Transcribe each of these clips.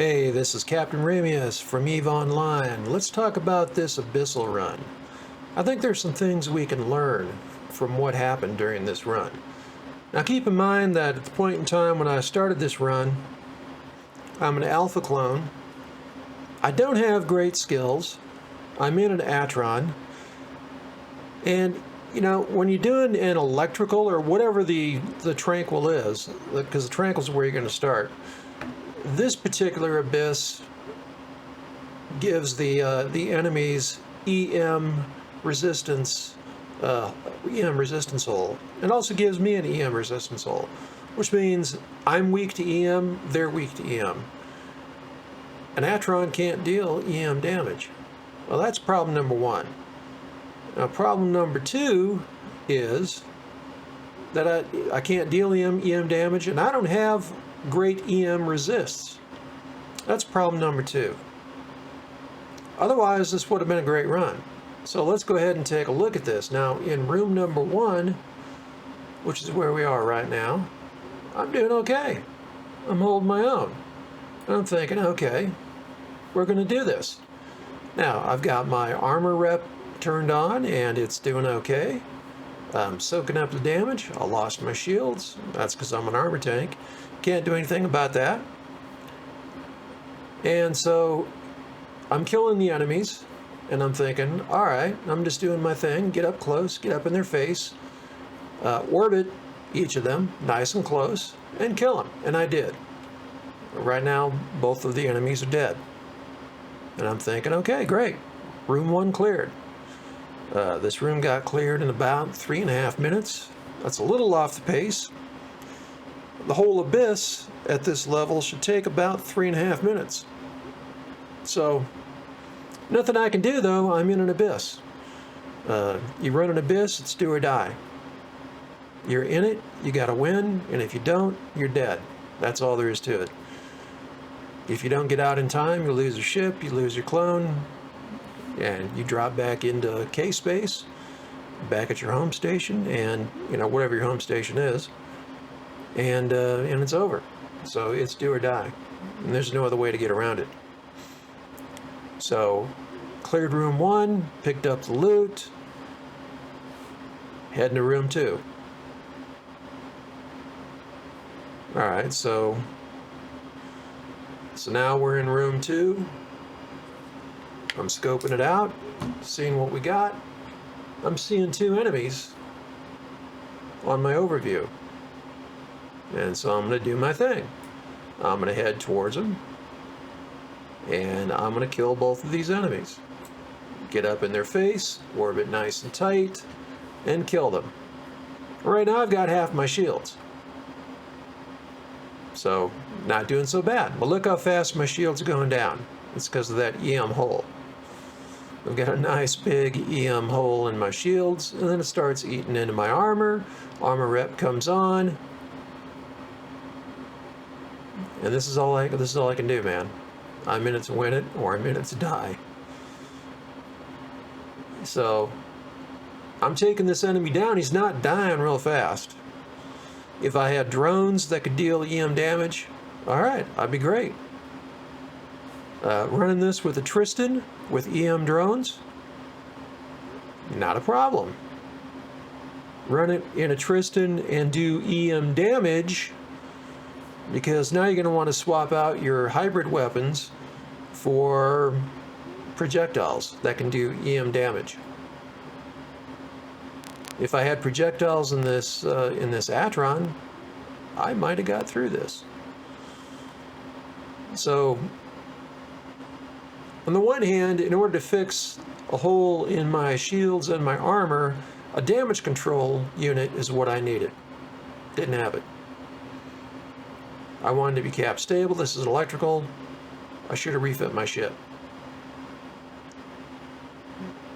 Hey, this is Captain Ramius from EVE Online. Let's talk about this Abyssal run. I think there's some things we can learn from what happened during this run. Now keep in mind that at the point in time when I started this run, I'm an alpha clone. I don't have great skills. I'm in an Atron. And you know, when you're doing an electrical or whatever the tranquil is, because the tranquil is where you're going to start, this particular abyss gives the enemies EM resistance hole. It also gives me an EM resistance hole, which means I'm weak to EM, they're weak to EM. An Atron can't deal EM damage. Well, that's problem number one. Now, problem number two is that I can't deal EM damage, and I don't have great EM resists. That's problem number two. Otherwise, this would have been a great run. So let's go ahead and take a look at this. Now, in room number one, which is where we are right now, I'm doing okay. I'm holding my own. And I'm thinking, okay, we're going to do this. Now, I've got my armor rep turned on, and it's doing okay. I'm soaking up the damage. I lost my shields. That's because I'm an armor tank. Can't do anything about that. And so I'm killing the enemies, and I'm thinking, all right, I'm just doing my thing. Get up close, get up in their face, orbit each of them nice and close, and kill them. And I did. Right now, both of the enemies are dead. And I'm thinking, okay, great. Room one cleared. This room got cleared in about 3.5 minutes. That's a little off the pace. The whole abyss at this level should take about 3.5 minutes. So, nothing I can do though, I'm in an abyss. You run an abyss, it's do or die. You're in it, you gotta win, and if you don't, you're dead. That's all there is to it. If you don't get out in time, you lose your ship, you lose your clone, and you drop back into K-space, back at your home station, and you know, whatever your home station is, and it's over. So it's do or die, and there's no other way to get around it. So cleared room one, picked up the loot, heading to room two. All right, so now we're in room two. I'm scoping it out, seeing what we got. I'm seeing 2 enemies on my overview. And so I'm going to do my thing. I'm going to head towards them, and I'm going to kill both of these enemies. Get up in their face, orbit nice and tight, and kill them. Right now I've got half my shields. So, not doing so bad. But look how fast my shields are going down. It's because of that EM hole. I've got a nice big EM hole in my shields, and then it starts eating into my armor. Armor rep comes on. And this is all I can do, man. I'm in it to win it, or I'm in it to die. So, I'm taking this enemy down. He's not dying real fast. If I had drones that could deal EM damage, alright, I'd be great. Running this with a Tristan with EM drones, not a problem. Run it in a Tristan and do EM damage, because now you're going to want to swap out your hybrid weapons for projectiles that can do EM damage. If I had projectiles in this Atron, I might have got through this. So, on the one hand, in order to fix a hole in my shields and my armor, a damage control unit is what I needed. Didn't have it. I wanted to be cap stable. This is electrical. I should have refit my ship.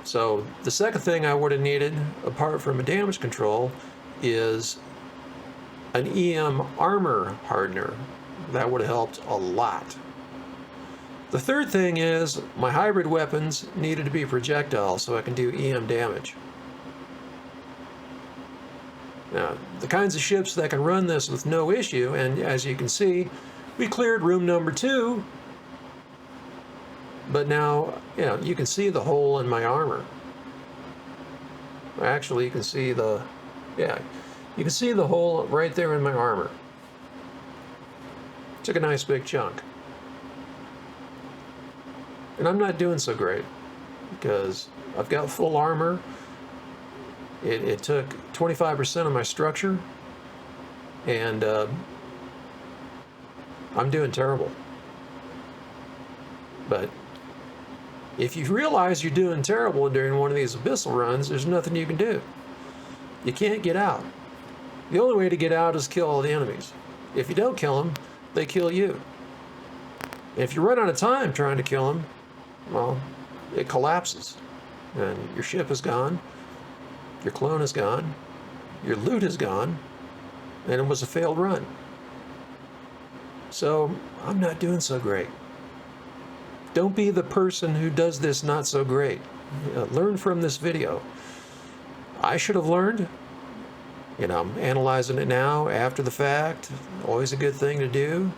So the second thing I would have needed, apart from a damage control, is an EM Armor Hardener. That would have helped a lot. The third thing is my hybrid weapons needed to be projectiles so I can do EM damage. Now, the kinds of ships that can run this with no issue, and as you can see, we cleared room number 2 But now, you know, you can see the hole in my armor. Actually, you can see the, yeah, you can see the hole right there in my armor. Took a nice big chunk. And I'm not doing so great because I've got full armor. It took 25% of my structure, and I'm doing terrible. But if you realize you're doing terrible during one of these abyssal runs, there's nothing you can do. You can't get out. The only way to get out is kill all the enemies. If you don't kill them, they kill you. If you run out of time trying to kill them, well, it collapses. And your ship is gone, your clone is gone, your loot is gone, and it was a failed run. So, I'm not doing so great. Don't be the person who does this not so great. Learn from this video. I should have learned. You know, I'm analyzing it now, after the fact. Always a good thing to do.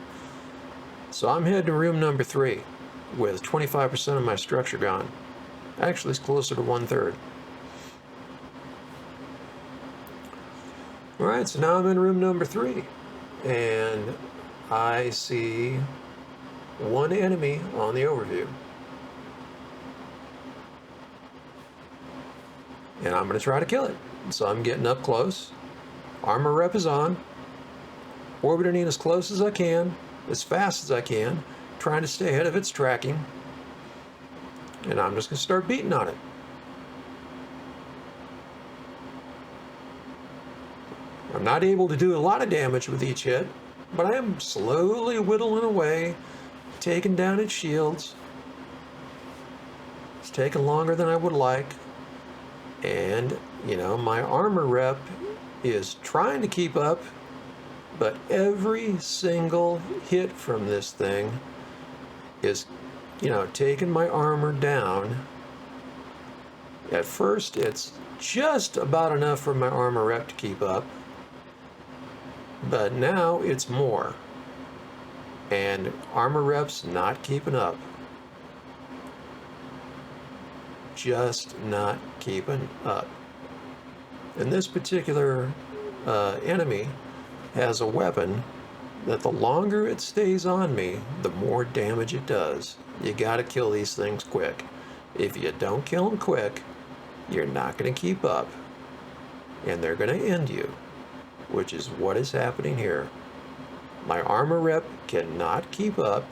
So I'm heading to room number 3 with 25% of my structure gone. Actually, it's closer to 1/3. Alright, so now I'm in room number 3. And I see one enemy on the overview. And I'm going to try to kill it. So I'm getting up close. Armor rep is on. Orbiting as close as I can, as fast as I can, trying to stay ahead of its tracking. And I'm just going to start beating on it. I'm not able to do a lot of damage with each hit, but I am slowly whittling away, taking down its shields. It's taking longer than I would like. And, you know, my armor rep is trying to keep up, but every single hit from this thing is, you know, taking my armor down. At first, it's just about enough for my armor rep to keep up, but now it's more. And armor rep's not keeping up. Just not keeping up. And this particular enemy has a weapon that the longer it stays on me, the more damage it does. You gotta kill these things quick. If you don't kill them quick, you're not gonna keep up. And they're gonna end you, which is what is happening here. My armor rep cannot keep up.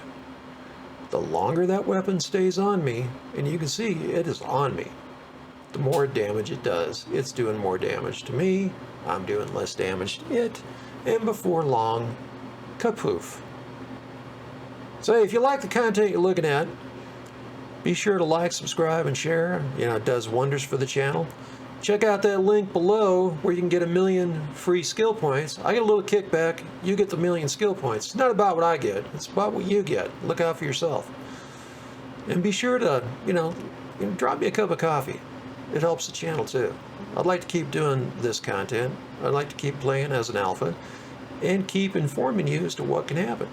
The longer that weapon stays on me, and you can see it is on me, the more damage it does. It's doing more damage to me, I'm doing less damage to it, and before long, kapoof. So if you like the content you're looking at, be sure to like, subscribe, and share. You know, it does wonders for the channel. Check out that link below where you can get 1,000,000 free skill points. I get a little kickback, you get the 1,000,000 skill points. It's not about what I get, it's about what you get. Look out for yourself. And be sure to, you know, drop me a cup of coffee. It helps the channel too. I'd like to keep doing this content. I'd like to keep playing as an alpha and keep informing you as to what can happen.